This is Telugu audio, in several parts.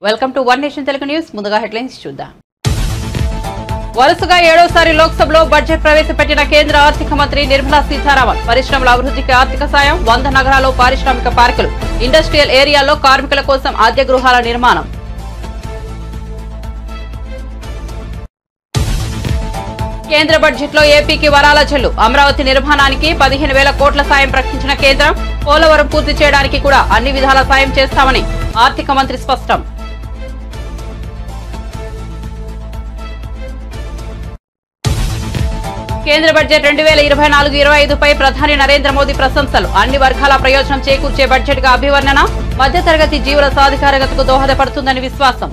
Welcome to one nation Telugu news. ముందుగా హెడ్లైన్స్ చూద్దాం. వరుసగా 7వసారి లోక్సభలో బడ్జెట్ ప్రవేశపెట్టిన కేంద్ర ఆర్థిక మంత్రి నిర్మలా సీతారామన్. పరిశ్రమల అభివృద్ధికి ఆర్థిక సాయం, 100 నగరాల్లో పారిశ్రామిక పార్కులు, ఇండస్ట్రియల్ ఏరియాల్లో కార్మికుల కోసం అద్దె గృహాల నిర్మాణం. కేంద్ర బడ్జెట్లో ఏపీకి వరాల జల్లు. అమరావతి నిర్మాణానికి 15,000 కోట్ల సాయం ప్రకటించిన కేంద్రం. పోలవరం పూర్తి చేయడానికి కూడా అన్ని విధాల సాయం చేస్తామని ఆర్థిక మంత్రి స్పష్టం. కేంద్ర బడ్జెట్ 2024-25పై ప్రధాని నరేంద్ర మోదీ ప్రశంసలు. అన్ని వర్గాల ప్రయోజనం చేకూర్చే బడ్జెట్ గా అభివర్ణన. మధ్యతరగతి జీవుల సాధికారతకు దోహదపడుతుందని విశ్వాసం.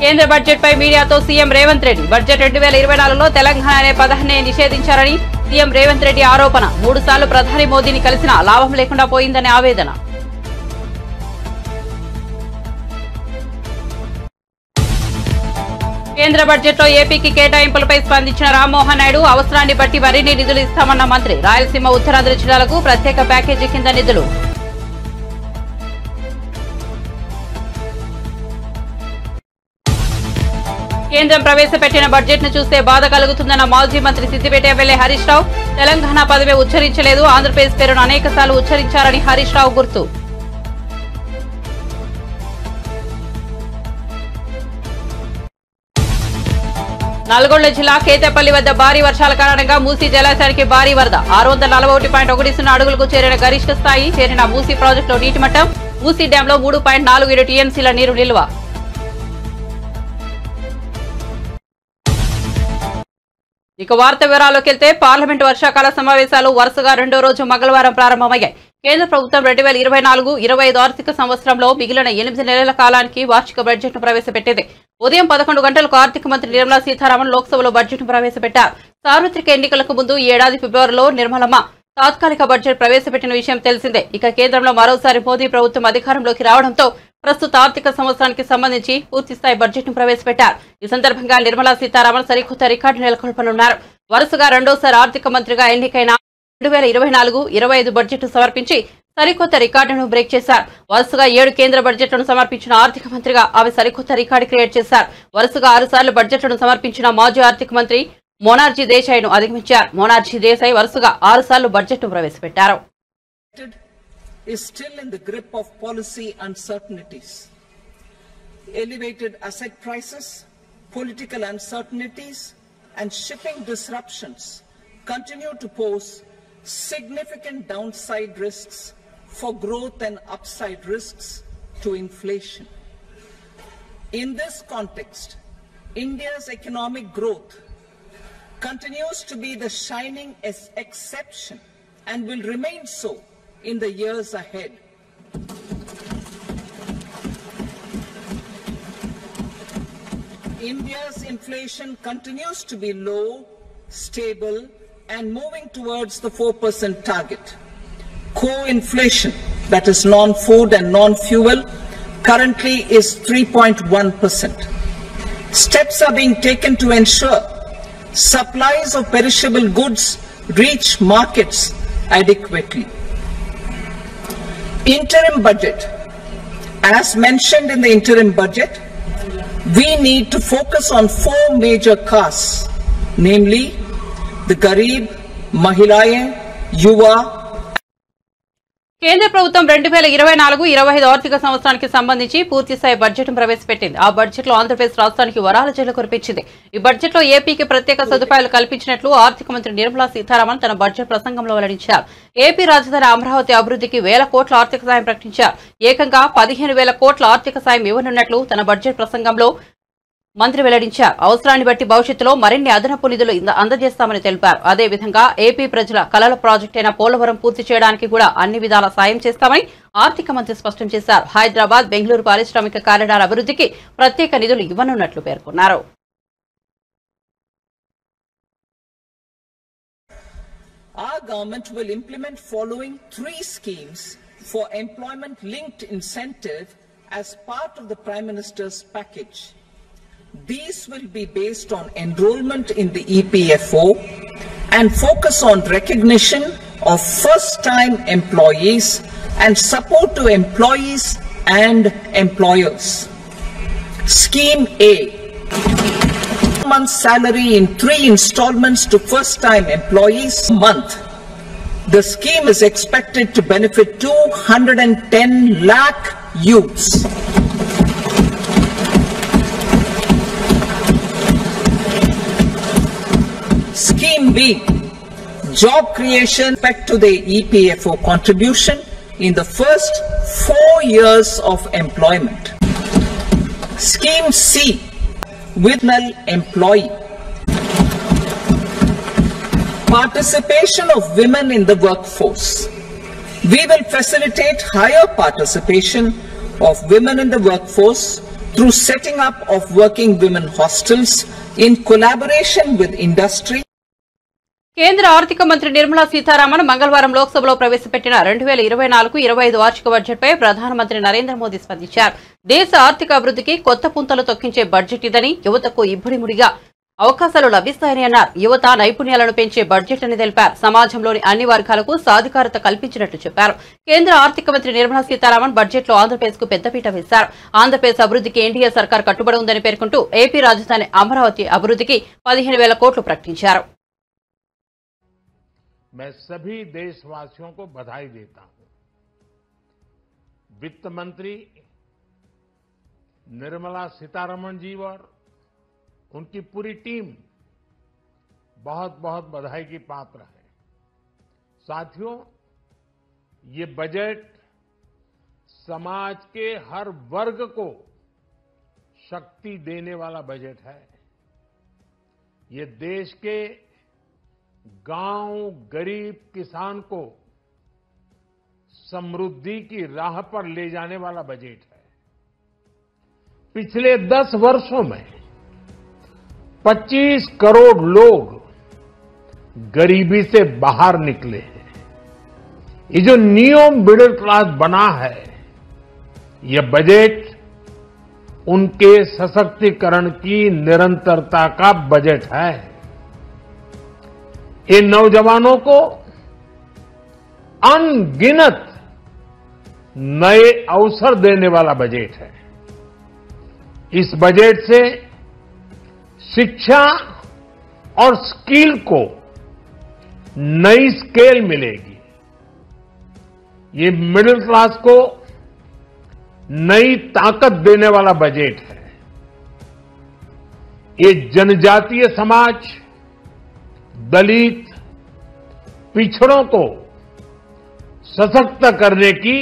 కేంద్ర బడ్జెట్ పై మీడియాతో సీఎం రేవంత్ రెడ్డి. బడ్జెట్ 2024లో తెలంగాణ అనే పదాన్ని నిషేధించారని సీఎం రేవంత్ రెడ్డి ఆరోపణ. 3 సార్లు ప్రధాని మోదీని కలిసినా లాభం లేకుండా పోయిందని ఆవేదన. కేంద్ర బడ్జెట్లో ఏపీకి కేటాయింపులపై స్పందించిన రామ్మోహన్ నాయుడు. అవసరాన్ని బట్టి మరిన్ని నిధులు ఇస్తామన్న మంత్రి. రాయలసీమ, ఉత్తరాంధ్ర జిల్లాలకు ప్రత్యేక ప్యాకేజీ కింద నిధులు. కేంద్రం ప్రవేశపెట్టిన బడ్జెట్ ను చూస్తే బాధ కలుగుతుందన్న మాజీ మంత్రి సిద్దిపేట ఎమ్మెల్యే హరీష్ రావు. తెలంగాణ పదమే ఉచ్చరించలేదు, ఆంధ్రప్రదేశ్ పేరును అనేక సార్లు ఉచ్చరించారని హరీష్ రావు గుర్తు. నల్గొండ జిల్లా కేతేపల్లి వద్ద భారీ వర్షాల కారణంగా మూసీ జలాశయానికి భారీ వరద. 641.10 అడుగులకు చేరిన గరిష్ట స్థాయి. చేరిన మూసీ ప్రాజెక్టులో నీటి మట్టం. మూసీ డ్యాంలో 3.47 టీఎంసీల నీరు నిల్వ. ఇక వార్త వివరాల్లోకి వెళ్తే, పార్లమెంటు వర్షాకాల సమావేశాలు వరుసగా 2వ రోజు మంగళవారం ప్రారంభమయ్యాయి. కేంద్ర ప్రభుత్వం 2024-25 ఆర్థిక సంవత్సరంలో మిగిలిన 8 నెలల కాలానికి వార్షిక బడ్జెట్ ను ప్రవేశపెట్టింది. ఉదయం 11 గంటలకు ఆర్థిక మంత్రి నిర్మలా సీతారామన్ లోక్సభలో బడ్జెట్ ను ప్రవేశపెట్టారు. సార్వత్రిక ఎన్నికలకు ముందు ఈ ఏడాది ఫిబ్రవరిలో నిర్మలమ్మ తాత్కాలిక బడ్జెట్ ప్రవేశపెట్టిన విషయం తెలిసిందే. ఇక కేంద్రంలో మరోసారి మోదీ ప్రభుత్వం అధికారంలోకి రావడంతో ప్రస్తుత ఆర్థిక సంవత్సరానికి సంబంధించి పూర్తిస్థాయి బడ్జెట్ ను ప్రవేశపెట్టారు. ఈ సందర్భంగా నిర్మలా సీతారామన్ సరికొత్త రికార్డు నెలకొల్పనున్నారు. వరుసగా 2వసారి ఆర్థిక మంత్రిగా ఎన్నికైన 2024-25 బడ్జెట్ ను సమర్పించి సరికొత్త రికార్డును బ్రేక్ చేశారు. వరుసగా 7 కేంద్ర బడ్జెట్లను సమర్పించిన ఆర్థిక మంత్రిగా ఆమె సరికొత్త రికార్డు క్రియేట్ చేశారు. వరుసగా 6 సార్లు బడ్జెట్లను సమర్పించిన మాజీ ఆర్థిక మంత్రి మొనార్జీ దేశాయ్ ను అధిగమించారు. మొనార్జీ దేశాయ్ వరుసగా 6 సార్లు బడ్జెట్ ను ప్రవేశపెట్టారు. Is still in the grip of policy uncertainties. Elevated asset prices, political uncertainties, and shipping disruptions continue to pose significant downside risks for growth and upside risks to inflation. In this context, India's economic growth continues to be the shining exception and will remain so in the years ahead. India's inflation continues to be low, stable, and moving towards the 4% target. Core inflation, that is non-food and non-fuel, currently is 3.1%. Steps are being taken to ensure supplies of perishable goods reach markets adequately. Interim budget. As mentioned in the interim budget, we need to focus on 4 major costs, namely the Garib, Mahilayen, Yuva. కేంద్ర ప్రభుత్వం 2024-25 ఆర్థిక సంవత్సరానికి సంబంధించి పూర్తిస్థాయి బడ్జెట్ ను ప్రవేశపెట్టింది. ఆ బడ్జెట్ లో ఆంధ్రప్రదేశ్ రాష్ట్రానికి వరాల జల్లు కురిపించింది. ఈ బడ్జెట్ లో ఏపీకి ప్రత్యేక సదుపాయాలు కల్పించినట్లు ఆర్థిక మంత్రి నిర్మలా సీతారామన్ తన బడ్జెట్ ప్రసంగంలో వెల్లడించారు. ఏపీ రాజధాని అమరావతి అభివృద్ధికి 1000 కోట్ల ఆర్థిక సాయం ప్రకటించారు. ఏకంగా 15,000 కోట్ల ఆర్థిక సాయం ఇవ్వనున్నట్లు తన బడ్జెట్ ప్రసంగంలో మంత్రి వెల్లడించారు. అవసరాన్ని బట్టి భవిష్యత్తులో మరిన్ని అదనపు నిధులు అందజేస్తామని తెలిపారు. అదేవిధంగా ఏపీ ప్రజల కలల ప్రాజెక్టు అయిన పోలవరం పూర్తి చేయడానికి కూడా అన్ని విధాల సాయం చేస్తామని ఆర్థిక మంత్రి స్పష్టం చేశారు. హైదరాబాద్, బెంగళూరు పారిశ్రామిక కారిడార్ అభివృద్ధికి ప్రత్యేక నిధులు ఇవ్వనున్నట్లు పేర్కొన్నారు. Our government will implement following 3 schemes for employment-linked incentive as part of the Prime Minister's package. These will be based on enrollment in the EPFO and focus on recognition of first-time employees and support to employees and employers. Scheme A, 1 month's salary in 3 installments to first-time employees a month. The scheme is expected to benefit 210 lakh youths. Scheme B, job creation back to the EPFO contribution in the first 4 years of employment. Scheme C, with null employee. Participation of women in the workforce. We will facilitate higher participation of women in the workforce through setting up of working women hostels in collaboration with industry. కేంద్ర ఆర్థిక మంత్రి నిర్మలా సీతారామన్ మంగళవారం లోక్సభలో ప్రవేశపెట్టిన 2024-25 వార్షిక బడ్జెట్పై ప్రధానమంత్రి నరేంద్ర మోదీ స్పందించారు. దేశ ఆర్థిక అభివృద్ధికి కొత్త పుంతలు తొక్కించే బడ్జెట్ ఇదని, యువతకు ఇబ్బడిముడిగా అవకాశాలు లభిస్తాయని అన్నారు. యువత నైపుణ్యాలను పెంచే బడ్జెట్ అని తెలిపారు. సమాజంలోని అన్ని వర్గాలకు సాధికారత కల్పించినట్లు చెప్పారు. కేంద్ర ఆర్థిక మంత్రి నిర్మలా సీతారామన్ బడ్జెట్లో ఆంధ్రప్రదేశ్ కు పెద్దపీట వేశారు. ఆంధ్రప్రదేశ్ అభివృద్ధికి ఎన్డీఏ సర్కార్ కట్టుబడి ఉందని పేర్కొంటూ ఏపీ రాజధాని అమరావతి అభివృద్ధికి 15,000 కోట్లు ప్రకటించారు. मैं सभी देशवासियों को बधाई देता हूं. वित्त मंत्री निर्मला सीतारमण जी और उनकी पूरी टीम बहुत बहुत बधाई की पात्र है. साथियों, ये बजट समाज के हर वर्ग को शक्ति देने वाला बजट है. ये देश के गांव गरीब किसान को समृद्धि की राह पर ले जाने वाला बजट है. पिछले 10 वर्षों में 25 करोड़ लोग गरीबी से बाहर निकले हैं. ये जो न्यू मिडिल क्लास बना है, ये बजट उनके सशक्तिकरण की निरंतरता का बजट है. ये नौजवानों को अनगिनत नए अवसर देने वाला बजट है. इस बजट से शिक्षा और स्किल को नई स्केल मिलेगी. ये मिडिल क्लास को नई ताकत देने वाला बजट है. ये जनजातीय समाज, दलित, पिछड़ों को सशक्त करने की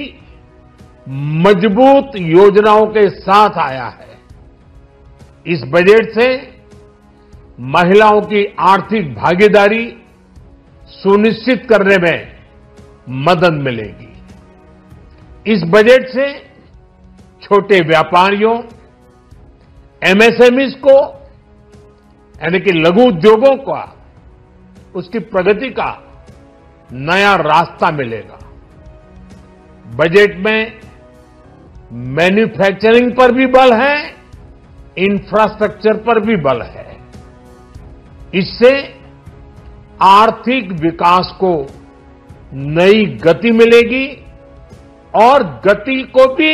मजबूत योजनाओं के साथ आया है. इस बजट से महिलाओं की आर्थिक भागीदारी सुनिश्चित करने में मदद मिलेगी. इस बजट से छोटे व्यापारियों, एमएसएमईज को यानी कि लघु उद्योगों का उसकी प्रगति का नया रास्ता मिलेगा. बजट में मैन्युफैक्चरिंग पर भी बल है, इंफ्रास्ट्रक्चर पर भी बल है. इससे आर्थिक विकास को नई गति मिलेगी और गति को भी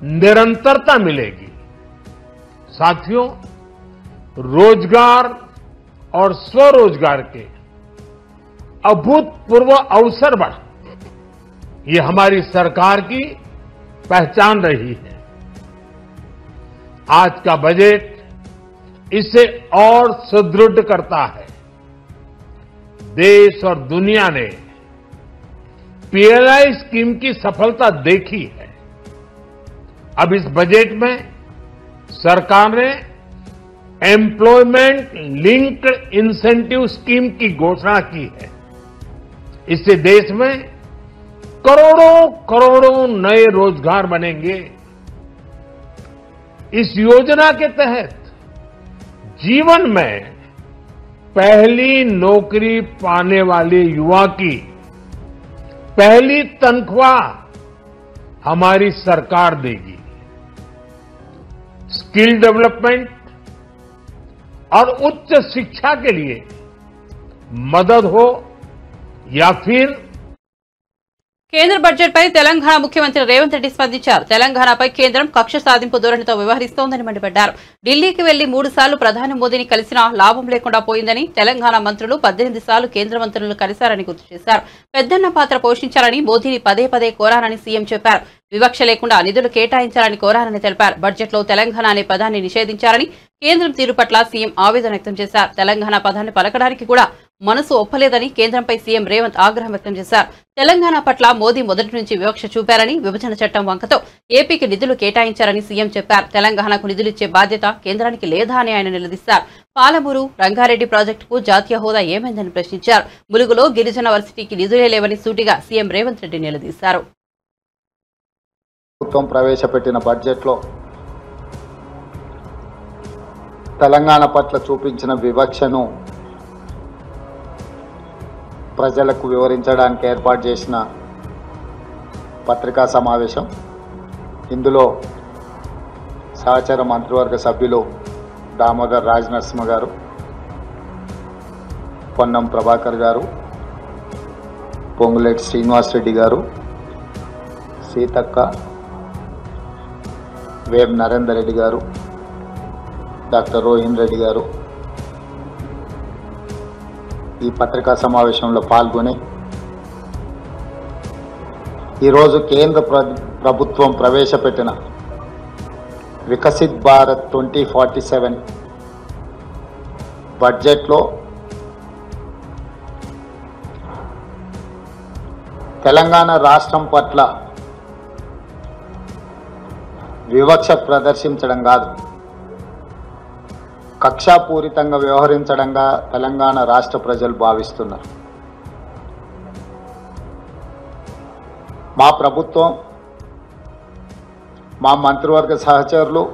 निरंतरता मिलेगी. साथियों, रोजगार और स्वरोजगार के अभूतपूर्व अवसर बढ़, ये हमारी सरकार की पहचान रही है. आज का बजट इसे और सुदृढ़ करता है. देश और दुनिया ने पीएलआई स्कीम की सफलता देखी है. अब इस बजट में सरकार ने एम्प्लॉयमेंट लिंक्ड इंसेंटिव स्कीम की घोषणा की है. इससे देश में करोड़ों करोड़ों नए रोजगार बनेंगे. इस योजना के तहत जीवन में पहली नौकरी पाने वाले युवा की पहली तनख्वाह हमारी सरकार देगी. स्किल डेवलपमेंट और उच्च शिक्षा के लिए मदद हो या फिर కేంద్ర బడ్జెట్ పై తెలంగాణ ముఖ్యమంత్రి రేవంత్ రెడ్డి స్పందించారు. తెలంగాణపై కేంద్రం కక్ష సాధింపు ధోరణితో వ్యవహరిస్తోందని మండిపడ్డారు. ఢిల్లీకి వెళ్లి 3 సార్లు ప్రధాని మోదీని కలిసినా లాభం లేకుండా పోయిందని, తెలంగాణ మంత్రులు 18 సార్లు కేంద్ర మంత్రులను కలిశారని గుర్తు చేశారు. పెద్దన్న పాత్ర పోషించాలని మోదీని పదే పదే కోరారని సీఎం చెప్పారు. వివక్ష లేకుండా నిధులు కేటాయించాలని కోరారని తెలిపారు. బడ్జెట్లో తెలంగాణ అనే పదాన్ని నిషేధించారని, కేంద్రం తీరు పట్ల సీఎం ఆవేదన వ్యక్తం చేశారు. తెలంగాణ పదాన్ని పలకడానికి కూడా మనసు ఒప్పలేదని కేంద్రంపై సీఎం రేవంత్ ఆగ్రహం వ్యక్తం చేశారు. తెలంగాణ పట్ల మోదీ మొదటి నుంచి వివక్ష చూపారని, విభజన చట్టం వంకతో ఏపీకి నిధులు కేటాయించారని సీఎం చెప్పారు. తెలంగాణకు నిధులిచ్చే బాధ్యత కేంద్రానికి లేదా అని ఆయన నిలదీశారు. పాలమూరు, రంగారెడ్డి ప్రాజెక్టుకు జాతీయ హోదా ఏమైందని ప్రశ్నించారు. ములుగులో గిరిజన వర్సిటీకి నిధులే లేవని సూటిగా సీఎం రేవంత్ రెడ్డి నిలదీశారు. ప్రభుత్వం ప్రవేశపెట్టిన బడ్జెట్లో తెలంగాణ పట్ల చూపించిన వివక్షను ప్రజలకు వివరించడానికి ఏర్పాటు చేసిన పత్రికా సమావేశం. ఇందులో సహచర మంత్రివర్గ సభ్యులు దామోదర్ రాజనరసింహ గారు, పొన్నం ప్రభాకర్ గారు, పొంగులేటి శ్రీనివాసరెడ్డి గారు, సీతక్క, వేం నరేందర్ రెడ్డి గారు, డాక్టర్ రోహిన్ రెడ్డి గారు ఈ పత్రికా సమావేశంలో పాల్గొని ఈరోజు కేంద్ర ప్రభుత్వం ప్రవేశపెట్టిన వికసిత్ భారత్ 2047 బడ్జెట్లో తెలంగాణ రాష్ట్రం పట్ల వివక్ష ప్రదర్శించడం కాదు, కక్షాపూరితంగా వ్యవహరించడంగా తెలంగాణ రాష్ట్ర ప్రజలు భావిస్తున్నారు. మా ప్రభుత్వం, మా మంత్రివర్గ సహచరులు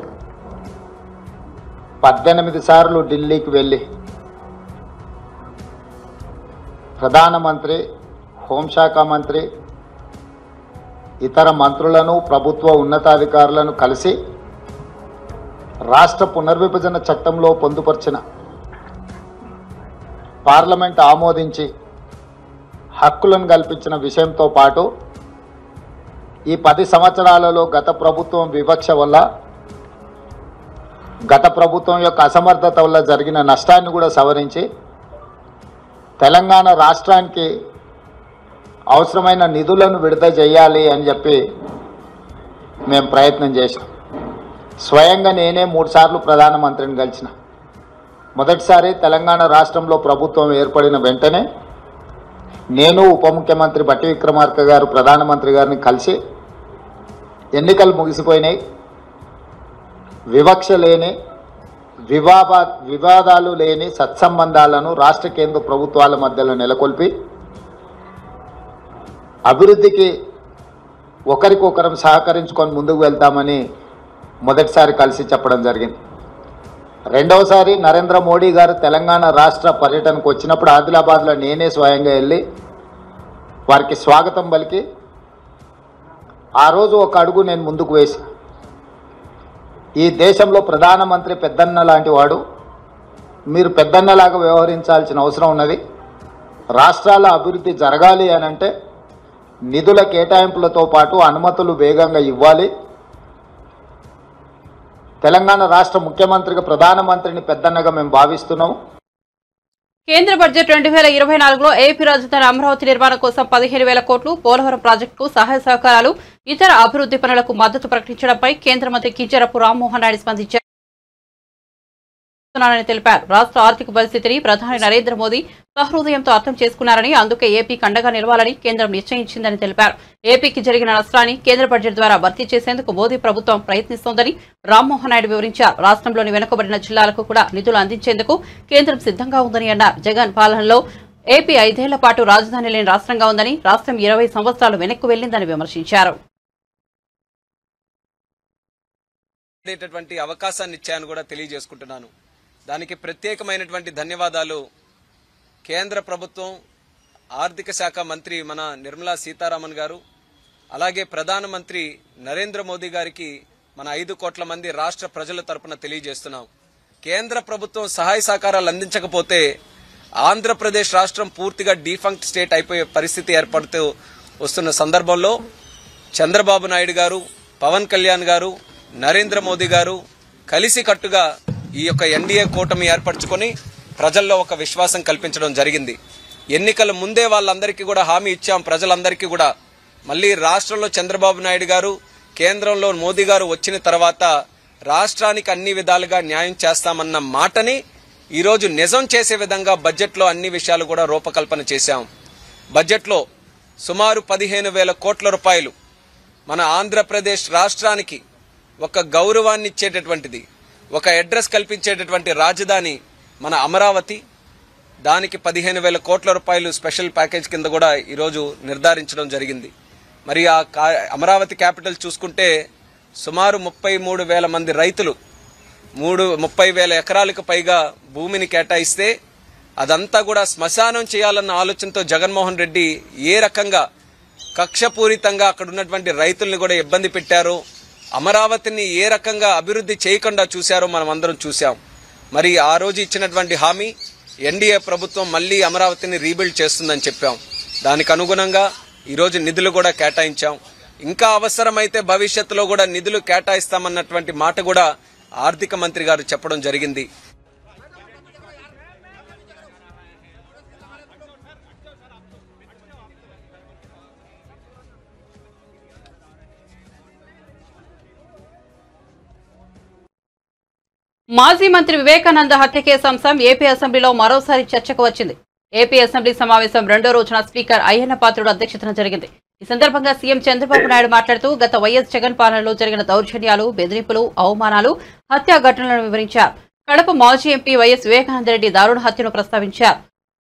18 సార్లు ఢిల్లీకి వెళ్ళి ప్రధానమంత్రి, హోంశాఖ మంత్రి, ఇతర మంత్రులను, ప్రభుత్వ ఉన్నతాధికారులను కలిసి రాష్ట్ర పునర్విభజన చట్టంలో పొందుపరిచిన, పార్లమెంట్ ఆమోదించి హక్కులను కల్పించిన విషయంతో పాటు ఈ 10 సంవత్సరాలలో గత ప్రభుత్వం వివక్ష వల్ల, గత ప్రభుత్వం యొక్క అసమర్థత వల్ల జరిగిన నష్టాన్ని కూడా సవరించి తెలంగాణ రాష్ట్రానికి అవసరమైన నిధులను విడుదల చేయాలి అని చెప్పి మేము ప్రయత్నం చేసాం. స్వయంగా నేనే 3 సార్లు ప్రధానమంత్రిని కలిసిన. మొదటిసారి తెలంగాణ రాష్ట్రంలో ప్రభుత్వం ఏర్పడిన వెంటనే నేను, ఉప ముఖ్యమంత్రి బట్టి విక్రమార్క గారు ప్రధానమంత్రి గారిని కలిసి ఎన్నికలు ముగిసిపోయినాయి, వివక్ష లేని, వివాదాలు లేని సత్సంబంధాలను రాష్ట్ర కేంద్ర ప్రభుత్వాల మధ్యలో నెలకొల్పి అభివృద్ధికి ఒకరికొకరం సహకరించుకొని ముందుకు వెళ్తామని మొదటిసారి కలిసి చెప్పడం జరిగింది. రెండవసారి నరేంద్ర మోడీ గారు తెలంగాణ రాష్ట్ర పర్యటనకు వచ్చినప్పుడు ఆదిలాబాద్లో నేనే స్వయంగా వెళ్ళి వారికి స్వాగతం పలికి ఆ రోజు ఒక అడుగు నేను ముందుకు వేసి, ఈ దేశంలో ప్రధానమంత్రి పెద్దన్న లాంటి వాడు, మీరు పెద్దన్నలాగా వ్యవహరించాల్సిన అవసరం ఉన్నది. రాష్ట్రాల అభివృద్ధి జరగాలి అని అంటే నిధుల కేటాయింపులతో పాటు అనుమతులు వేగంగా ఇవ్వాలి. తెలంగాణ రాష్ట్ర ముఖ్యమంత్రిగా ప్రధానమంత్రిని పెద్దన్నగా మేము భావిస్తున్నాం. కేంద్ర బడ్జెట్ 2024లో ఏపీ రాజధాని అమరావతి నిర్మాణం కోసం 15,000 కోట్లు, పోలవరం ప్రాజెక్టుకు సహాయ సహకారాలు, ఇతర అభివృద్ధి పనులకు మద్దతు ప్రకటించడంపై కేంద్ర మంత్రి కింజరపు రామ్మోహన్ నాయుడు స్పందించారు తెలిపారు. రాష్ట్ర ఆర్థిక పరిస్థితిని ప్రధాని నరేంద్ర మోదీ సహృదయంతో అర్థం చేసుకున్నారని, అందుకే ఏపీకి అండగా నిలవాలని కేంద్రం నిశ్చయించిందని తెలిపారు. ఏపీకి జరిగిన నష్టాన్ని కేంద్ర బడ్జెట్ ద్వారా భర్తీ చేసేందుకు మోదీ ప్రభుత్వం ప్రయత్నిస్తోందని రామ్మోహన్ నాయుడు వివరించారు. రాష్ట్రంలోని వెనుకబడిన జిల్లాలకు కూడా నిధులు అందించేందుకు కేంద్రం సిద్ధంగా ఉందని అన్నారు. జగన్ పాలనలో ఏపీ 5 ఏళ్ల పాటు రాజధాని లేని రాష్ట్రంగా ఉందని, రాష్ట్రం 20 సంవత్సరాలు వెనక్కు వెళ్లిందని విమర్శించారు. అవకాశాన్ని ఇచ్చాయని కూడా తెలియజేసుకుంటున్నాను. దానికి ప్రత్యేకమైనటువంటి ధన్యవాదాలు కేంద్ర ప్రభుత్వం, ఆర్థిక శాఖ మంత్రి మన నిర్మలా సీతారామన్ గారు, అలాగే ప్రధానమంత్రి నరేంద్ర మోదీ గారికి మన 5 కోట్ల మంది రాష్ట్ర ప్రజల తరపున తెలియజేస్తున్నాం. కేంద్ర ప్రభుత్వం సహాయ సహకారాలు అందించకపోతే ఆంధ్రప్రదేశ్ రాష్ట్రం పూర్తిగా డీఫంక్ట్ స్టేట్ అయిపోయే పరిస్థితి ఏర్పడుతూ వస్తున్న సందర్భంలో చంద్రబాబు నాయుడు గారు, పవన్ కళ్యాణ్ గారు, నరేంద్ర మోదీ గారు కలిసికట్టుగా ఈ యొక్క ఎన్డీఏ కూటమి ఏర్పరచుకొని ప్రజల్లో ఒక విశ్వాసం కల్పించడం జరిగింది. ఎన్నికల ముందే వాళ్ళందరికీ కూడా హామీ ఇచ్చాం. ప్రజలందరికీ కూడా మళ్ళీ రాష్ట్రంలో చంద్రబాబు నాయుడు గారు, కేంద్రంలో మోదీ గారు వచ్చిన తర్వాత రాష్ట్రానికి అన్ని విధాలుగా న్యాయం చేస్తామన్న మాటని ఈరోజు నిజం చేసే విధంగా బడ్జెట్లో అన్ని విషయాలు కూడా రూపకల్పన చేశాం. బడ్జెట్లో సుమారు 15,000 కోట్ల రూపాయలు మన ఆంధ్రప్రదేశ్ రాష్ట్రానికి ఒక గౌరవాన్ని ఇచ్చేటటువంటిది, ఒక అడ్రస్ కల్పించేటటువంటి రాజధాని మన అమరావతి. దానికి 15,000 కోట్ల రూపాయలు స్పెషల్ ప్యాకేజ్ కింద కూడా ఈరోజు నిర్ధారించడం జరిగింది. మరి ఆ అమరావతి క్యాపిటల్ చూసుకుంటే సుమారు 33,000 మంది రైతులు 30,000 ఎకరాలకు పైగా భూమిని కేటాయిస్తే అదంతా కూడా శ్మశానం చేయాలన్న ఆలోచనతో జగన్మోహన్ రెడ్డి ఏ రకంగా కక్షపూరితంగా అక్కడ ఉన్నటువంటి రైతుల్ని కూడా ఇబ్బంది పెట్టారో, అమరావతిని ఏ రకంగా అభివృద్ధి చేయకుండా చూశారో మనం అందరం చూశాం. మరి ఆ రోజు ఇచ్చినటువంటి హామీ ఎన్డీఏ ప్రభుత్వం మళ్లీ అమరావతిని రీబిల్డ్ చేస్తుందని చెప్పాం. దానికి అనుగుణంగా ఈరోజు నిధులు కూడా కేటాయించాం. ఇంకా అవసరమైతే భవిష్యత్తులో కూడా నిధులు కేటాయిస్తామన్నటువంటి మాట కూడా ఆర్థిక మంత్రి గారు చెప్పడం జరిగింది. మాజీ మంత్రి వివేకానంద హత్య కేసు అంశం ఏపీ అసెంబ్లీలో మరోసారి చర్చకు వచ్చింది. ఏపీ అసెంబ్లీ సమావేశం రెండో రోజున స్పీకర్ అయ్యన్న పాత్రుడు అధ్యక్షతన జరిగింది. ఈ సందర్భంగా సీఎం చంద్రబాబు నాయుడు మాట్లాడుతూ గత వైఎస్ జగన్ పాలనలో జరిగిన దౌర్జన్యాలు, బెదిరింపులు, అవమానాలు, హత్యా ఘటనలను వివరించారు. కడప మాజీ ఎంపీ వైఎస్ వివేకానందరెడ్డి దారుణ హత్యను ప్రస్తావించారు.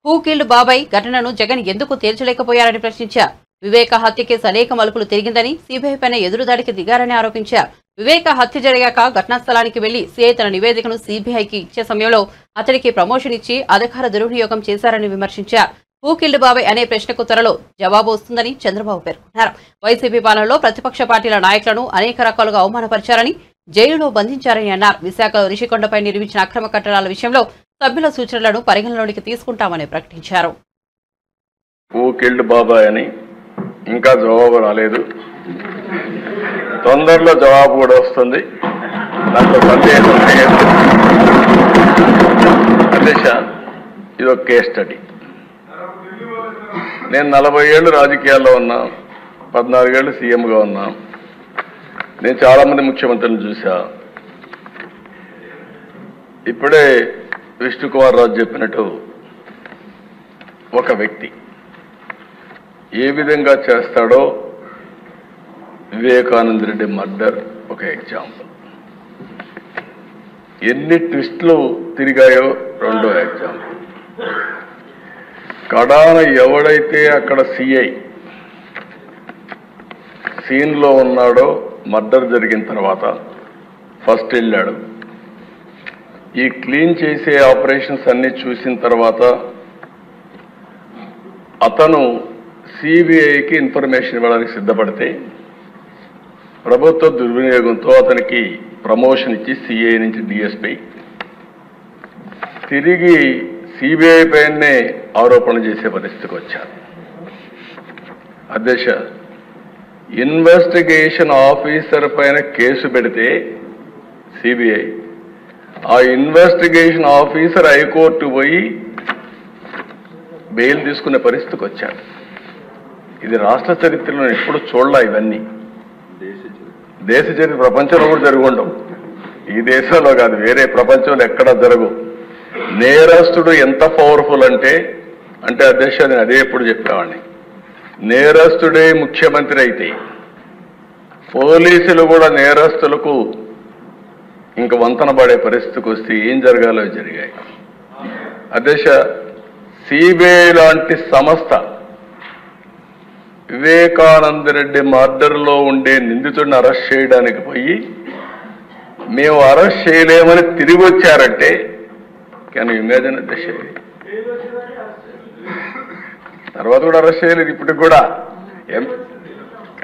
హూ కిల్డ్ బాబాయ్ ఘటనను జగన్ ఎందుకు తేల్చలేకపోయారని ప్రశ్నించారు. వివేక హత్య కేసు అనేక మలుపులు తిరిగిందని, సీబీఐపైన ఎదురుదాడికి దిగారని ఆరోపించారు. వివేక హత్య జరిగాక ఘటనా స్థలానికి వెళ్లి సీఐ తన నివేదికను సీబీఐకి ఇచ్చే సమయంలో అతడికి ప్రమోషన్ ఇచ్చి అధికార దుర్వినియోగం చేశారని విమర్శించారు. హూ కిల్డ్ బాబాయ్ అనే ప్రశ్నకు త్వరలో జవాబు వస్తుందని చంద్రబాబు పేర్కొన్నారు. వైసీపీ పాలనలో ప్రతిపక్ష పార్టీల నాయకులను అనేక రకాలుగా అవమానపరిచారని, జైలులో బంధించారని అన్నారు. విశాఖలో రిషికొండపై నిర్మించిన అక్రమ కట్టడాల విషయంలో సభ్యుల సూచనలను పరిగణలోనికి తీసుకుంటామని ప్రకటించారు. హూ కిల్డ్ బాబాయ్ అని ఇంకా జవాబు రాలేదు. తొందరలో జవాబు కూడా వస్తుంది, దాంట్లో సందేహం లేదు. అధ్యక్ష, ఇది ఒక కేస్ స్టడీ. నేను 40 ఏళ్ళు రాజకీయాల్లో ఉన్నా, 14 ఏళ్ళు సీఎంగా ఉన్నా. నేను చాలా మంది ముఖ్యమంత్రులను చూసా. ఇప్పుడే విష్ణుకుమార్ రాజు చెప్పినట్టు ఒక వ్యక్తి ఏ విధంగా చేస్తాడో వివేకానంద రెడ్డి మర్డర్ ఒక ఎగ్జాంపుల్. ఎన్ని ట్విస్టులు తిరిగాయో రెండో ఎగ్జాంపుల్. కడాన ఎవడైతే అక్కడ సిఐ సీన్లో ఉన్నాడో మర్డర్ జరిగిన తర్వాత ఫస్ట్ వెళ్ళాడు. ఈ క్లీన్ చేసే ఆపరేషన్స్ అన్ని చూసిన తర్వాత అతను సిబిఐకి ఇన్ఫర్మేషన్ ఇవ్వడానికి సిద్ధపడితే ప్రభుత్వ దుర్వినియోగంతో అతనికి ప్రమోషన్ ఇచ్చి సిఐ నుంచి డిఎస్పీ తిరిగి సిబిఐ పైనే ఆరోపణలు చేసే పరిస్థితికి వచ్చారు. అధ్యక్ష, ఇన్వెస్టిగేషన్ ఆఫీసర్ పైన కేసు పెడితే సిబిఐ, ఆ ఇన్వెస్టిగేషన్ ఆఫీసర్ హైకోర్టు పోయి బెయిల్ తీసుకునే పరిస్థితికి వచ్చారు. ఇది రాష్ట్ర చరిత్రలో ఎప్పుడు చూడలే. ఇవన్నీ దేశ చరిత్ర ప్రపంచంలో కూడా జరిగి ఉండవు. ఈ దేశంలో కాదు, వేరే ప్రపంచంలో ఎక్కడా జరగవు. నేరస్తుడు ఎంత పవర్ఫుల్ అంటే అధ్యక్ష, నేను అదే ఎప్పుడు చెప్పేవాడిని, నేరస్తుడే ముఖ్యమంత్రి అయితే పోలీసులు కూడా నేరస్తులకు ఇంక వంతన పడే పరిస్థితికి వస్తే ఏం జరగాలో జరిగాయి. అధ్యక్ష, సిబిఐ లాంటి సంస్థ వివేకానంద రెడ్డి మర్డర్లో ఉండే నిందితుడిని అరెస్ట్ చేయడానికి పోయి మేము అరెస్ట్ చేయలేమని తిరిగి వచ్చారంటే కానీ ఇమేజిన్ అధ్యక్ష. తర్వాత కూడా అరెస్ట్ చేయలేదు, ఇప్పటికి కూడా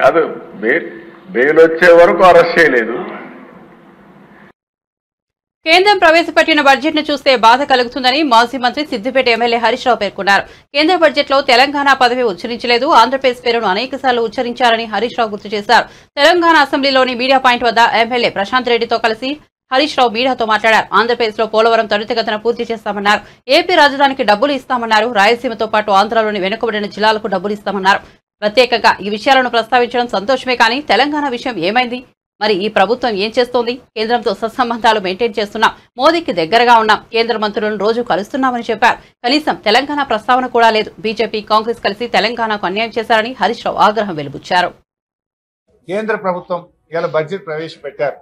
కాదు, బెయిల్ వచ్చే వరకు అరెస్ట్ చేయలేదు. కేంద్రం ప్రవేశపెట్టిన బడ్జెట్ ను చూస్తే బాధ కలుగుతుందని మాజీ మంత్రి సిద్దిపేట ఎమ్మెల్యే హరీష్ రావు పేర్కొన్నారు. కేంద్ర బడ్జెట్ లో తెలంగాణ పదవి ఉచ్చరించలేదు, ఆంధ్రప్రదేశ్ పేరును అనేకసార్లు ఉచ్చరించారని హరీష్ రావు గుర్తు చేశారు. తెలంగాణ అసెంబ్లీలోని మీడియా పాయింట్ వద్ద ఎమ్మెల్యే ప్రశాంత్ రెడ్డితో కలిసి హరీష్ రావు మీడియాతో మాట్లాడారు. ఆంధ్రప్రదేశ్ లో పోలవరం త్వరితగతిన పూర్తి చేస్తామన్నారు. ఏపీ రాజధానికి డబ్బులు ఇస్తామన్నారు. రాయలసీమతో పాటు ఆంధ్రాలోని వెనుకబడిన జిల్లాలకు డబ్బులు ఇస్తామన్నారు. ప్రత్యేకంగా ఈ విషయాలను ప్రస్తావించడం సంతోషమే, కానీ తెలంగాణ విషయం ఏమైంది? మరి ఈ ప్రభుత్వం ఏం చేస్తోంది? కేంద్రంతో సత్సంబంధాలు మెయింటైన్ చేస్తున్నాం, మోదీకి దగ్గరగా ఉన్నాం, కేంద్ర మంత్రులను రోజు కలుస్తున్నామని చెప్పారు. కనీసం తెలంగాణ ప్రస్తావన కూడా లేదు. బీజేపీ కాంగ్రెస్ కలిసి తెలంగాణకు అన్యాయం చేశారని హరీష్ రావు ఆగ్రహం వెలిబుచ్చారు. కేంద్ర ప్రభుత్వం ఇలా బడ్జెట్ ప్రవేశపెట్టారు.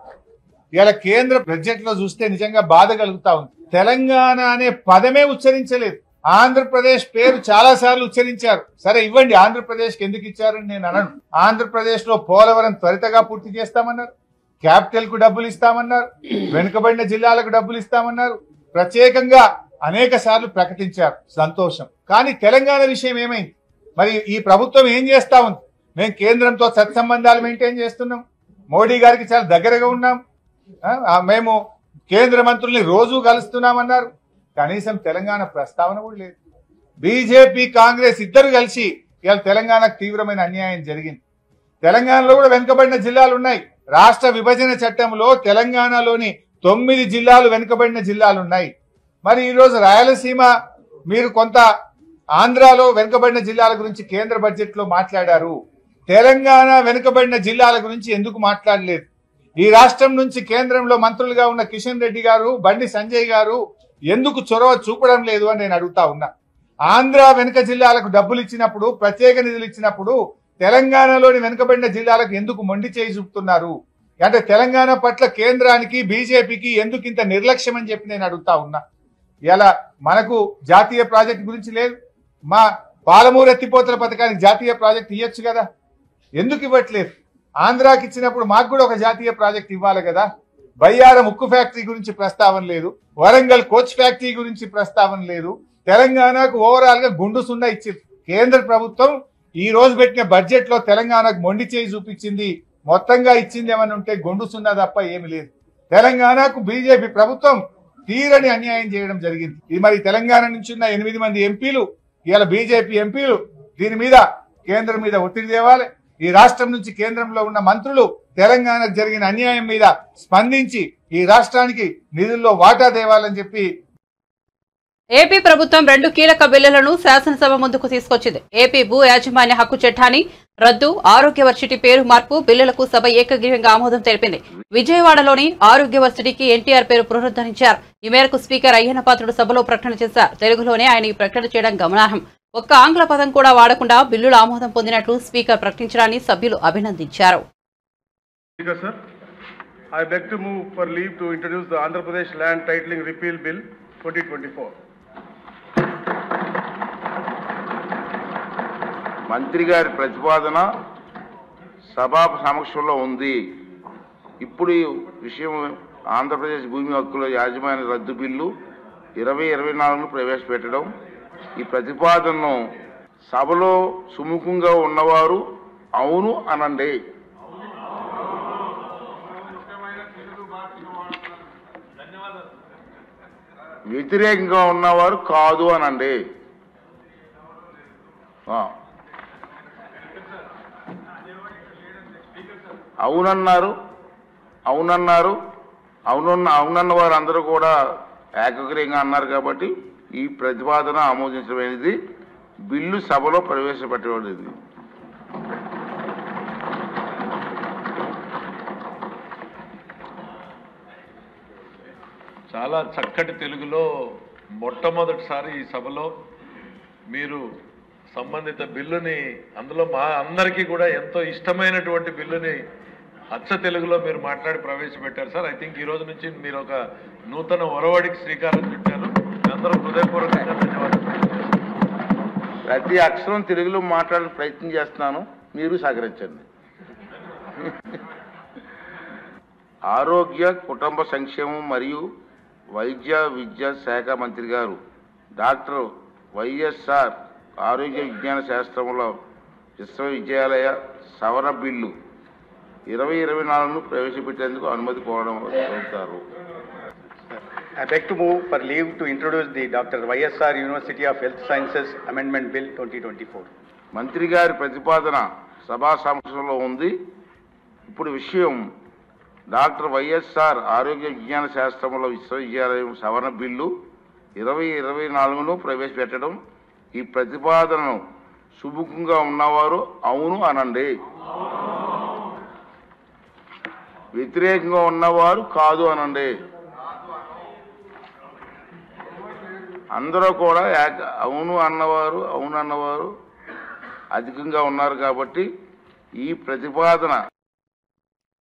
ఇలా కేంద్ర బడ్జెట్ లో చూస్తే నిజంగా బాధ కలుగుతా ఉంది. తెలంగాణ అనే పదమే ఉచ్చరించలేదు. ఆంధ్రప్రదేశ్ పేరు చాలా సార్లు ఉచ్చరించారు. సరే ఇవ్వండి, ఆంధ్రప్రదేశ్ కి ఎందుకు ఇచ్చారని నేను అనను. ఆంధ్రప్రదేశ్ లో పోలవరం త్వరితగా పూర్తి చేస్తామన్నారు, క్యాపిటల్ కు డబ్బులు ఇస్తామన్నారు, వెనుకబడిన జిల్లాలకు డబ్బులు ఇస్తామన్నారు, ప్రత్యేకంగా అనేక సార్లు ప్రకటించారు. సంతోషం. కానీ తెలంగాణ విషయం ఏమైంది? మరి ఈ ప్రభుత్వం ఏం చేస్తా ఉంది? మేము కేంద్రంతో సత్సంబంధాలు మెయింటైన్ చేస్తున్నాం, మోడీ గారికి చాలా దగ్గరగా ఉన్నాం, మేము కేంద్ర మంత్రుల్ని రోజు కలుస్తున్నామన్నారు. కనీసం తెలంగాణ ప్రస్తావన కూడా లేదు. బీజేపీ కాంగ్రెస్ ఇద్దరు కలిసి ఇవాళ తెలంగాణకు తీవ్రమైన అన్యాయం జరిగింది. తెలంగాణలో కూడా వెనుకబడిన జిల్లాలు ఉన్నాయి. రాష్ట్ర విభజన చట్టంలో తెలంగాణలోని 9 జిల్లాలు వెనుకబడిన జిల్లాలు ఉన్నాయి. మరి ఈరోజు రాయలసీమ, మీరు కొంత ఆంధ్రాలో వెనుకబడిన జిల్లాల గురించి కేంద్ర బడ్జెట్ లో మాట్లాడారు. తెలంగాణ వెనుకబడిన జిల్లాల గురించి ఎందుకు మాట్లాడలేదు? ఈ రాష్ట్రం నుంచి కేంద్రంలో మంత్రులుగా ఉన్న కిషన్ రెడ్డి గారు, బండి సంజయ్ గారు ఎందుకు చొరవ చూపడం లేదు అని నేను అడుగుతా ఉన్నా. ఆంధ్ర వెనుక జిల్లాలకు డబ్బులు ఇచ్చినప్పుడు, ప్రత్యేక నిధులు ఇచ్చినప్పుడు తెలంగాణలోని వెనుకబడిన జిల్లాలకు ఎందుకు మొండి చేయి చూపుతున్నారు? అంటే తెలంగాణ పట్ల కేంద్రానికి, బీజేపీకి ఎందుకు ఇంత నిర్లక్ష్యం అని చెప్పి నేను అడుగుతా ఉన్నా. ఇలా మనకు జాతీయ ప్రాజెక్టు గురించి లేదు. మా పాలమూరు ఎత్తిపోతల పథకానికి జాతీయ ప్రాజెక్టు ఇవ్వచ్చు కదా, ఎందుకు ఇవ్వట్లేదు? ఆంధ్రాకి ఇచ్చినప్పుడు మాకు కూడా ఒక జాతీయ ప్రాజెక్ట్ ఇవ్వాలి కదా. బయ్యారం ఉక్కు ఫ్యాక్టరీ గురించి ప్రస్తావన లేదు, వరంగల్ కోచ్ ఫ్యాక్టరీ గురించి ప్రస్తావన లేదు. తెలంగాణకు ఓవరాల్ గా గుండు సున్నా ఇచ్చింది. కేంద్ర ప్రభుత్వం ఈ రోజు పెట్టిన బడ్జెట్ లో తెలంగాణకు మొండి చేయి చూపించింది. మొత్తంగా ఇచ్చింది ఏమని ఉంటే గుండు సున్నా తప్ప ఏమి లేదు. తెలంగాణకు బీజేపీ ప్రభుత్వం తీరని అన్యాయం చేయడం జరిగింది. ఇది మరి తెలంగాణ నుంచి ఉన్న 8 మంది ఎంపీలు, ఇవాళ బీజేపీ ఎంపీలు దీని మీద కేంద్రం మీద ఒత్తిడి తేవాలి. ఈ రాష్ట్రం నుంచి కేంద్రంలో ఉన్న మంత్రులు తెలంగాణకు జరిగిన అన్యాయం మీద స్పందించి ఈ రాష్ట్రానికి నిధుల్లో వాటా తేవాలని చెప్పి. ఏపీ ప్రభుత్వం 2 కీలక బిల్లులను శాసనసభ ముందుకు తీసుకొచ్చింది. ఏపీ భూ యాజమాన్య హక్కు చట్టాన్ని రద్దు, ఆరోగ్య వర్సిటీ పేరు మార్పు బిల్లులకు సభ ఏకగ్రీవంగా ఆమోదం తెలిపింది. విజయవాడలోని ఆరోగ్య వర్సిటీకి ఎన్టీఆర్ పేరు పునరుద్ధరించారు. ఈ మేరకు స్పీకర్ అయ్యన్న పాత్రుడు సభలో ప్రకటన చేశారు. తెలుగులోనే ఆయన ఈ ప్రకటన చేయడం గమనార్హం. ఒక్క ఆంగ్ల పదం కూడా వాడకుండా బిల్లులు ఆమోదం పొందినట్లు స్పీకర్ ప్రకటించడాన్ని సభ్యులు అభినందించారు. I beg to move for leave to introduce the Andhra Pradesh Land Titling Repeal Bill 2024. మంత్రి గారి ప్రతిపాదన సభా సమక్షంలో ఉంది. ఇప్పుడు ఈ విషయం ఆంధ్రప్రదేశ్ భూమి హక్కుల యాజమాన్య రద్దు బిల్లు 2024ను ప్రవేశపెట్టడం. ఈ ప్రతిపాదనను సభలో సుముఖంగా ఉన్నవారు అవును అనండి, వ్యతిరేకంగా ఉన్నవారు కాదు అనండి. అవునన్న వారు అందరూ కూడా ఏకగ్రీయంగా అన్నారు. కాబట్టి ఈ ప్రతిపాదన ఆమోదించడమైనది. బిల్లు సభలో ప్రవేశపెట్టబడింది. చాలా చక్కటి తెలుగులో మొట్టమొదటిసారి ఈ సభలో మీరు సంబంధిత బిల్లుని, అందులో మా అందరికీ కూడా ఎంతో ఇష్టమైనటువంటి బిల్లుని అచ్చ తెలుగులో మీరు మాట్లాడి ప్రవేశపెట్టారు సార్. ఐ థింక్ ఈ రోజు నుంచి మీరు ఒక నూతన ఒరవడికి శ్రీకారం చుట్టారు. అందరూ హృదయపూర్వకంగా ధన్యవాదాలు. ప్రతి అక్షరం తెలుగులో మాట్లాడే ప్రయత్నం చేస్తున్నాను, మీరు సహకరించండి. ఆరోగ్య కుటుంబ సంక్షేమం మరియు వైద్య విద్యా శాఖ మంత్రి గారు డాక్టర్ వైఎస్ఆర్ ఆరోగ్య విజ్ఞాన శాస్త్రముల విశ్వవిద్యాలయ సవరణ బిల్లు 2024ను ప్రవేశపెట్టేందుకు అనుమతి కోరడం అవుతారు. I beg to move for leave to introduce the Dr. YSR University of Health Sciences Amendment Bill 2024. మంత్రి గారి ప్రతిపాదన సభా సమక్షంలో ఉంది. ఇప్పుడు విషయం డాక్టర్ వైఎస్ఆర్ ఆరోగ్య విజ్ఞాన శాస్త్రముల విశ్వవిద్యాలయం సవరణ బిల్లు 2024ను ప్రవేశపెట్టడం. ఈ ప్రతిపాదనను సుముఖంగా ఉన్నవారు అవును అనండి, వ్యతిరేకంగా ఉన్నవారు కాదు అనండి. అందరూ కూడా అవును అన్నవారు అధికంగా ఉన్నారు కాబట్టి ఈ ప్రతిపాదన.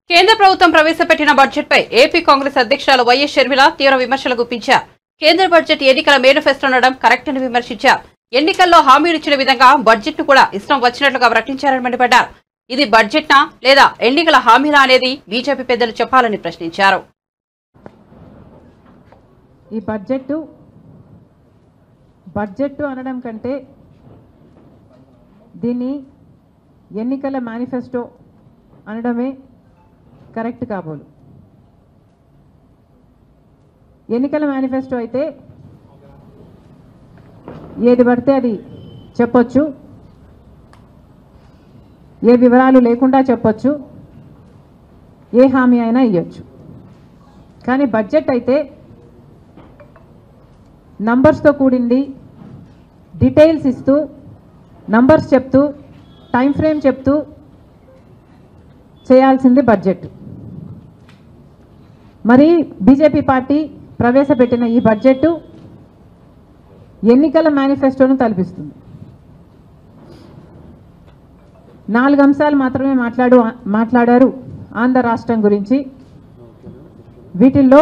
కేంద్ర ప్రభుత్వం ప్రవేశపెట్టిన బడ్జెట్పై ఏపీ కాంగ్రెస్ అధ్యక్షురాలు వైఎస్ షర్మిల తీవ్ర విమర్శలు గుప్పించారు. కేంద్ర బడ్జెట్ ఎన్నికల మేనిఫెస్టో ఉండడం కరెక్ట్ అని విమర్శించారు. ఎన్నికల్లో హామీలు ఇచ్చిన విధంగా బడ్జెట్ ను కూడా ఇష్టం వచ్చినట్లుగా ప్రకటించారని మండిపడ్డారు. ఇది బడ్జెట్నా లేదా ఎన్నికల హామీలా అనేది బీజేపీ పెద్దలు చెప్పాలని ప్రశ్నించారు. ఈ బడ్జెట్ అనడం కంటే దీన్ని ఎన్నికల మేనిఫెస్టో అనడమే కరెక్ట్ కాబోలు. ఎన్నికల మేనిఫెస్టో అయితే ఏది పడితే అది చెప్పొచ్చు, ఏ వివరాలు లేకుండా చెప్పొచ్చు, ఏ హామీ అయినా ఇవ్వచ్చు. కానీ బడ్జెట్ అయితే నంబర్స్తో కూడింది, డీటెయిల్స్ ఇస్తూ, నంబర్స్ చెప్తూ, టైం ఫ్రేమ్ చెప్తూ చేయాల్సింది బడ్జెట్. మరి బీజేపీ పార్టీ ప్రవేశపెట్టిన ఈ బడ్జెట్ ఎన్నికల మేనిఫెస్టోను తలపిస్తుంది. 4 అంశాలు మాత్రమే మాట్లాడారు ఆంధ్ర రాష్ట్రం గురించి. వీటిల్లో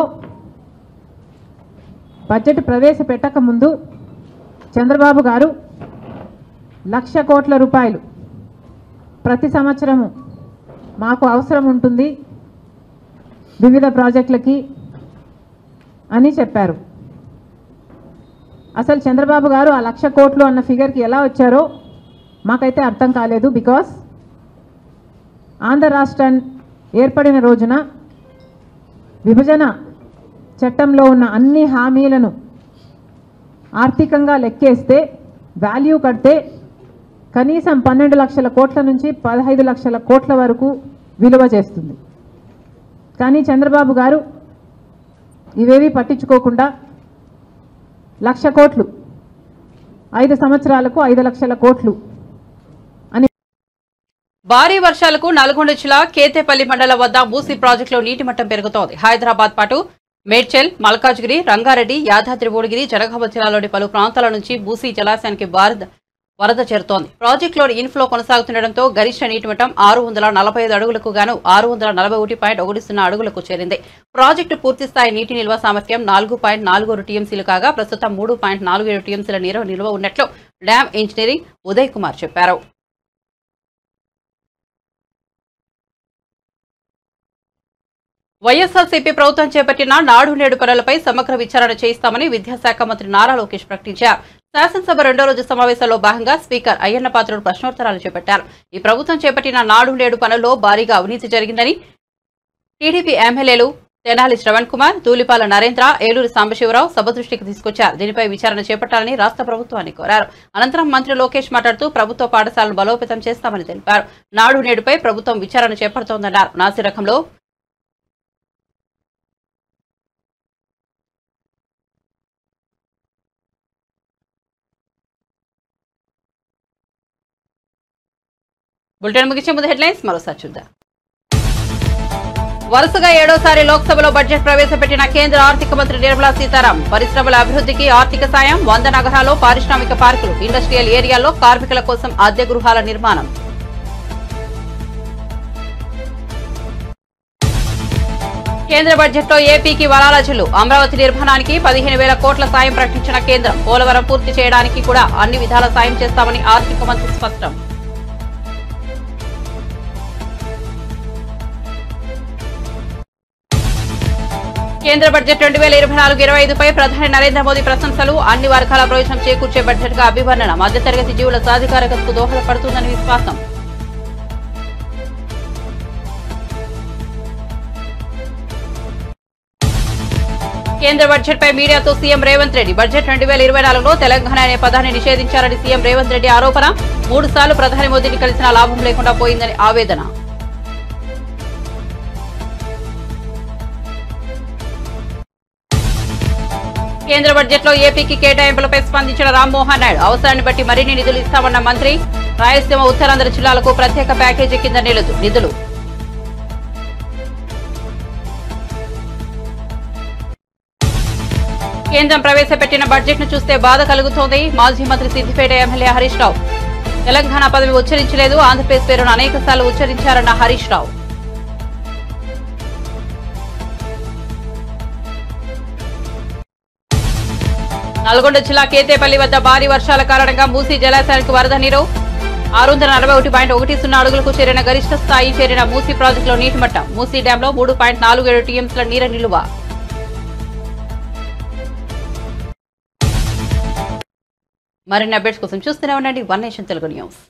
బడ్జెట్ ప్రవేశపెట్టక ముందు చంద్రబాబు గారు 1,00,000 కోట్ల రూపాయలు ప్రతి సంవత్సరము మాకు అవసరం ఉంటుంది వివిధ ప్రాజెక్టులకి అని చెప్పారు. అసలు చంద్రబాబు గారు ఆ 1,00,000 కోట్లు అన్న ఫిగర్కి ఎలా వచ్చారో మాకైతే అర్థం కాలేదు. బికాస్ ఆంధ్ర రాష్ట్రం ఏర్పడిన రోజున విభజన చట్టంలో ఉన్న అన్ని హామీలను ఆర్థికంగా లెక్కేస్తే వాల్యూ కడితే కనీసం 12 లక్షల కోట్ల నుంచి 15 లక్షల కోట్ల వరకు విలువ చేస్తుంది. కానీ చంద్రబాబు గారు ఇవేవి పట్టించుకోకుండా 1,00,000 కోట్లు 5 సంవత్సరాలకు 5 లక్షల కోట్లు అని. భారీ వర్షాలకు నల్గొండ జిల్లా కేతేపల్లి మండలం వద్ద మూసీ ప్రాజెక్టులో నీటి మట్టం పెరుగుతోంది. హైదరాబాద్ పాటు మేడ్చల్, మల్కాజ్గిరి, రంగారెడ్డి, యాదాద్రి భువనగిరి, జనగామ జిల్లాలోని పలు ప్రాంతాల నుంచి మూసీ జలాశయానికి వరద చేరుతోంది. ప్రాజెక్టులోని ఇన్ఫ్లో కొనసాగుతుండటంతో గరిష్ట నీటి మట్టం 645 అడుగులకు గాను 641.10 అడుగులకు చేరింది. ప్రాజెక్టు పూర్తిస్థాయి నీటి నిల్వ సామర్థ్యం 4.46 టీఎంసీలు కాగా ప్రస్తుతం 3.47 టీఎంసీల నీరు నిల్వ ఉన్నట్లు డ్యామ్ ఇంజనీరింగ్ ఉదయ్ కుమార్ చెప్పారు. వైఎస్ఆర్సీపీ ప్రభుత్వం చేపట్టిన నాడు నేడు పనులపై సమగ్ర విచారణ చేయిస్తామని విద్యాశాఖ మంత్రి నారా లోకేష్ ప్రకటించారు. శాసనసభ 2వ రోజు సమావేశంలో భాగంగా స్పీకర్ అయ్యన్న పాత్రుడు ప్రశ్నోత్తరాలు చేపట్టారు. ఈ ప్రభుత్వం చేపట్టిన నాడు నేడు పనుల్లో భారీగా అవినీతి జరిగిందని టీడీపీ ఎమ్మెల్యేలు తెనాలి శ్రవణ్ కుమార్, ధూళిపాల నరేంద్ర, ఏలూరు సాంబశివరావు సభ దృష్టికి తీసుకొచ్చారు. దీనిపై విచారణ చేపట్టాలని రాష్ట్ర ప్రభుత్వాన్ని కోరారు. అనంతరం మంత్రి లోకేష్ మాట్లాడుతూ ప్రభుత్వ పాఠశాలను బలోపేతం చేస్తామని తెలిపారు. నాడు నేడుపై ప్రభుత్వం విచారణ చేపడుతోందన్నారు. నాసిరకంలో బులెటిన్ ముగించే ముందు హెడ్లైన్స్ మరోసారి చూద్దాం. వరుసగా 7వసారి లోక్సభలో బడ్జెట్ ప్రవేశపెట్టిన కేంద్ర ఆర్థిక మంత్రి నిర్మలా సీతారామన్. పరిశ్రమల అభివృద్ధికి ఆర్థిక సాయం, 100 నగరాల్లో పారిశ్రామిక పార్కులు, ఇండస్ట్రియల్ ఏరియాల్లో కార్మికుల కోసం అద్దె గృహాల నిర్మాణం. కేంద్ర బడ్జెట్లో ఏపీకి వరాల జల్లు. అమరావతి నిర్మాణానికి 15,000 కోట్ల సాయం ప్రకటించిన కేంద్రం. పోలవరం పూర్తి చేయడానికి కూడా అన్ని విధాల సాయం చేస్తామని ఆర్థిక మంత్రి స్పష్టం. కేంద్ర బడ్జెట్ 2024-25పై ప్రధాని నరేంద్ర మోదీ ప్రశంసలు. అన్ని వర్గాల ప్రయోజనం చేకూర్చే బడ్జెట్ గా అభివర్ణన. మధ్యతరగతి జీవుల సాధికారతకు దోహదపడుతుందని విశ్వాసం. కేంద్ర బడ్జెట్ పై మీడియాతో సీఎం రేవంత్ రెడ్డి బడ్జెట్ 2024లో తెలంగాణ అనే పదాన్ని నిషేధించారని సీఎం రేవంత్ రెడ్డి ఆరోపణ 3 సార్లు ప్రధాని మోదీని కలిసినా లాభం లేకుండా పోయిందని ఆవేదన. కేంద్ర బడ్జెట్లో ఏపీకి కేటాయింపులపై స్పందించిన రామ్మోహన్ నాయుడు అవసరాన్ని బట్టి మరిన్ని నిధులు ఇస్తామన్న మంత్రి. రాయలసీమ ఉత్తరాంధ్ర జిల్లాలకు ప్రత్యేక ప్యాకేజీ కింద నిధులు. కేంద్రం ప్రవేశపెట్టిన బడ్జెట్ ను చూస్తే బాధ కలుగుతోంది. మాజీ మంత్రి సిద్దిపేట ఎమ్మెల్యే హరీష్ రావు తెలంగాణ పదవి ఉచ్చరించలేదు, ఆంధ్రప్రదేశ్ పేరును అనేక సార్లు ఉచ్చరించారన్న హరీష్ రావు. నల్గొండ జిల్లా కేతేపల్లి వద్ద భారీ వర్షాల కారణంగా మూసీ జలాశయానికి వరద నీరు 641.10 అడుగులకు చేరిన గరిష్ట స్థాయి చేరిన మూసీ ప్రాజెక్టులో నీటి మట్టం. మూసీ డ్యాంలో 3.47 టీఎంసీల నీరు నిలువ. మరిన్ని అప్డేట్స్ కోసం చూస్తూనే ఉండండి వన్ నేషన్ తెలుగు న్యూస్.